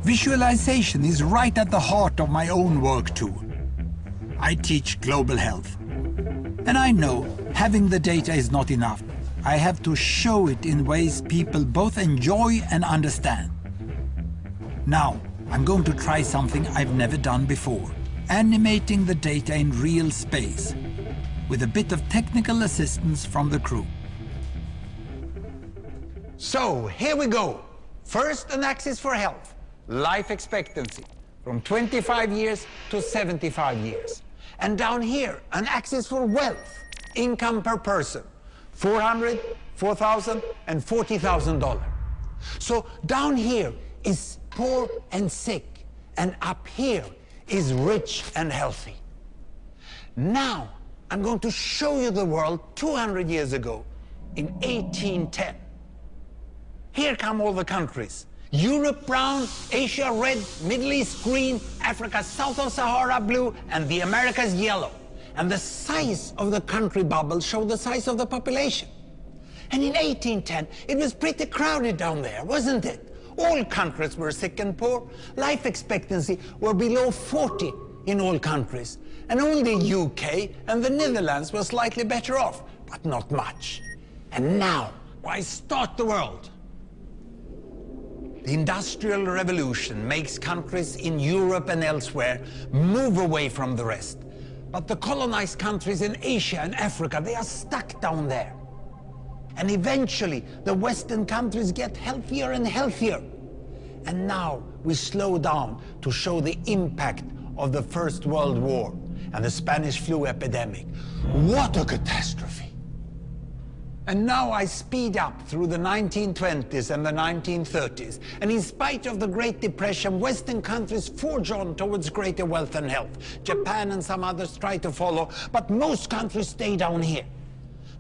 Visualization is right at the heart of my own work too. I teach global health. And I know having the data is not enough. I have to show it in ways people both enjoy and understand. Now, I'm going to try something I've never done before. Animating the data in real space, with a bit of technical assistance from the crew. So, here we go. First, an axis for health. Life expectancy, from 25 years to 75 years. And down here, an axis for wealth, income per person, $400,000, $4,000, and $40,000. So down here is poor and sick, and up here is rich and healthy. Now, I'm going to show you the world 200 years ago, in 1810. Here come all the countries. Europe brown, Asia red, Middle East green, Africa south of Sahara blue, and the Americas yellow. And the size of the country bubbles show the size of the population. And in 1810, it was pretty crowded down there, wasn't it? All countries were sick and poor. Life expectancy were below 40 in all countries. And only UK and the Netherlands were slightly better off, but not much. And now, why start the world? The Industrial Revolution makes countries in Europe and elsewhere move away from the rest. But the colonized countries in Asia and Africa, they are stuck down there. And eventually, the Western countries get healthier and healthier. And now we slow down to show the impact of the First World War and the Spanish flu epidemic. What a catastrophe! And now I speed up through the 1920s and the 1930s. And in spite of the Great Depression, Western countries forge on towards greater wealth and health. Japan and some others try to follow, but most countries stay down here.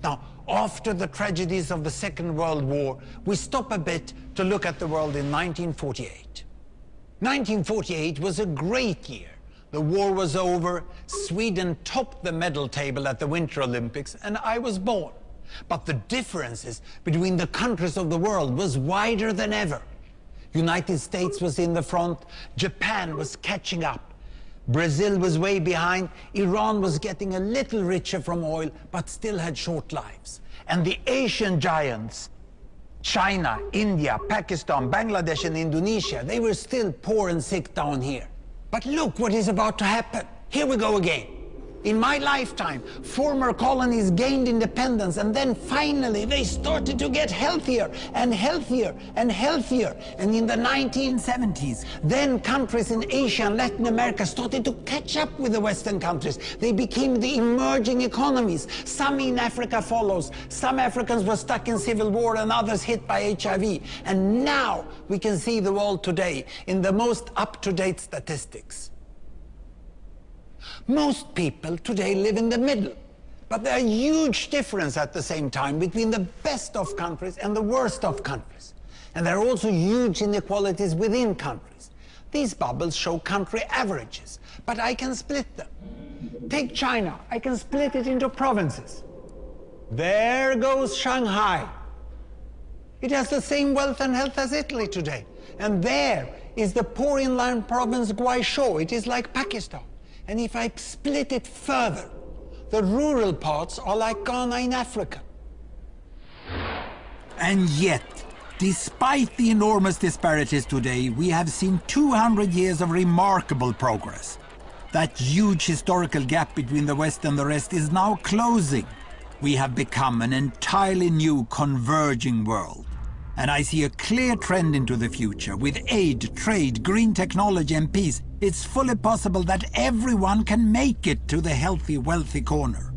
Now, after the tragedies of the Second World War, we stop a bit to look at the world in 1948. 1948 was a great year. The war was over, Sweden topped the medal table at the Winter Olympics, and I was born. But the differences between the countries of the world was wider than ever. United States was in the front, Japan was catching up. Brazil was way behind, Iran was getting a little richer from oil, but still had short lives. And the Asian giants, China, India, Pakistan, Bangladesh, and Indonesia, they were still poor and sick down here. But look what is about to happen. Here we go again. In my lifetime, former colonies gained independence, and then finally they started to get healthier and healthier and healthier. And in the 1970s, then countries in Asia and Latin America started to catch up with the Western countries. They became the emerging economies. Some in Africa follows. Some Africans were stuck in civil war and others hit by HIV. And now we can see the world today in the most up-to-date statistics. Most people today live in the middle, but there are huge differences at the same time between the best of countries and the worst of countries. And there are also huge inequalities within countries. These bubbles show country averages, but I can split them. Take China, I can split it into provinces. There goes Shanghai. It has the same wealth and health as Italy today. And there is the poor inland province Guizhou. It is like Pakistan. And if I split it further, the rural parts are like Ghana in Africa. And yet, despite the enormous disparities today, we have seen 200 years of remarkable progress. That huge historical gap between the West and the rest is now closing. We have become an entirely new converging world. And I see a clear trend into the future. With aid, trade, green technology and peace, it's fully possible that everyone can make it to the healthy, wealthy corner.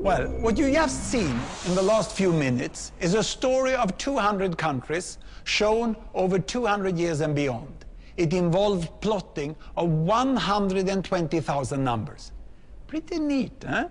Well, what you just seen in the last few minutes is a story of 200 countries shown over 200 years and beyond. It involved plotting of 120,000 numbers. Pretty neat, huh?